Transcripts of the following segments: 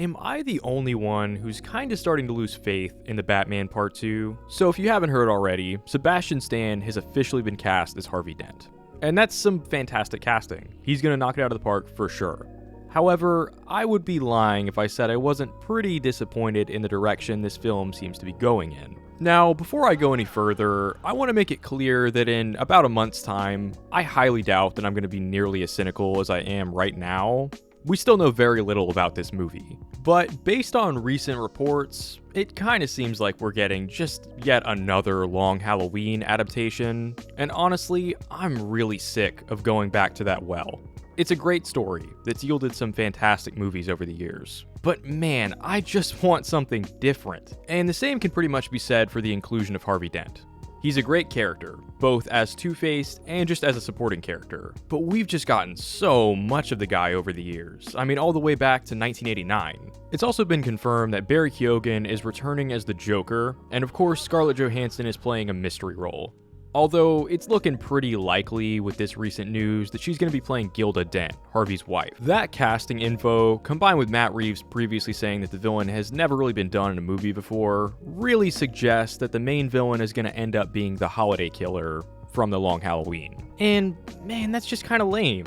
am I the only one who's kinda starting to lose faith in the Batman Part 2? So if you haven't heard already, Sebastian Stan has officially been cast as Harvey Dent. And that's some fantastic casting. He's gonna knock it out of the park for sure. However, I would be lying if I said I wasn't pretty disappointed in the direction this film seems to be going in. Now, before I go any further, I want to make it clear that in about a month's time, I highly doubt that I'm going to be nearly as cynical as I am right now. We still know very little about this movie, but based on recent reports, it kinda seems like we're getting just yet another Long Halloween adaptation, and honestly, I'm really sick of going back to that well. It's a great story that's yielded some fantastic movies over the years. But man, I just want something different. And the same can pretty much be said for the inclusion of Harvey Dent. He's a great character, both as Two-Face and just as a supporting character. But we've just gotten so much of the guy over the years. I mean, all the way back to 1989. It's also been confirmed that Barry Keoghan is returning as the Joker, and of course Scarlett Johansson is playing a mystery role. Although, it's looking pretty likely with this recent news that she's going to be playing Gilda Dent, Harvey's wife. That casting info, combined with Matt Reeves previously saying that the villain has never really been done in a movie before, really suggests that the main villain is going to end up being the holiday killer from the Long Halloween. And man, that's just kind of lame.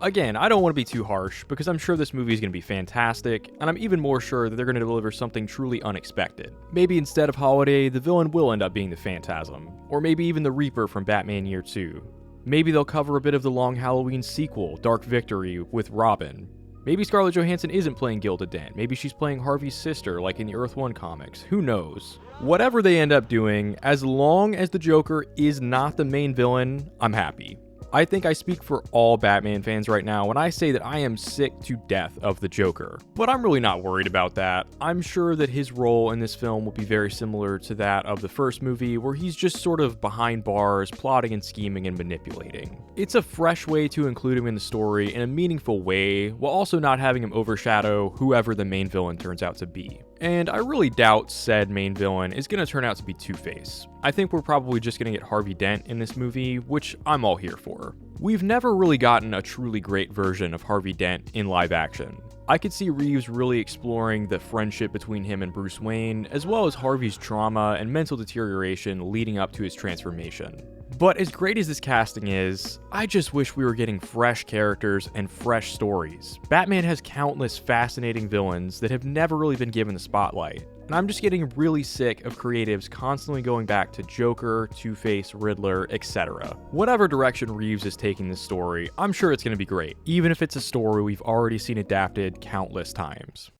Again, I don't want to be too harsh, because I'm sure this movie is going to be fantastic, and I'm even more sure that they're going to deliver something truly unexpected. Maybe instead of Holiday, the villain will end up being the Phantasm, or maybe even the Reaper from Batman Year 2. Maybe they'll cover a bit of the Long Halloween sequel, Dark Victory, with Robin. Maybe Scarlett Johansson isn't playing Gilda Dent, maybe she's playing Harvey's sister like in the Earth 1 comics, who knows? Whatever they end up doing, as long as the Joker is not the main villain, I'm happy. I think I speak for all Batman fans right now when I say that I am sick to death of the Joker. But I'm really not worried about that. I'm sure that his role in this film will be very similar to that of the first movie, where he's just sort of behind bars, plotting and scheming and manipulating. It's a fresh way to include him in the story in a meaningful way, while also not having him overshadow whoever the main villain turns out to be. And I really doubt said main villain is going to turn out to be Two-Face. I think we're probably just going to get Harvey Dent in this movie, which I'm all here for. We've never really gotten a truly great version of Harvey Dent in live action. I could see Reeves really exploring the friendship between him and Bruce Wayne, as well as Harvey's trauma and mental deterioration leading up to his transformation. But as great as this casting is, I just wish we were getting fresh characters and fresh stories. Batman has countless fascinating villains that have never really been given the spotlight. And I'm just getting really sick of creatives constantly going back to Joker, Two-Face, Riddler, etc. Whatever direction Reeves is taking this story, I'm sure it's going to be great, even if it's a story we've already seen adapted countless times.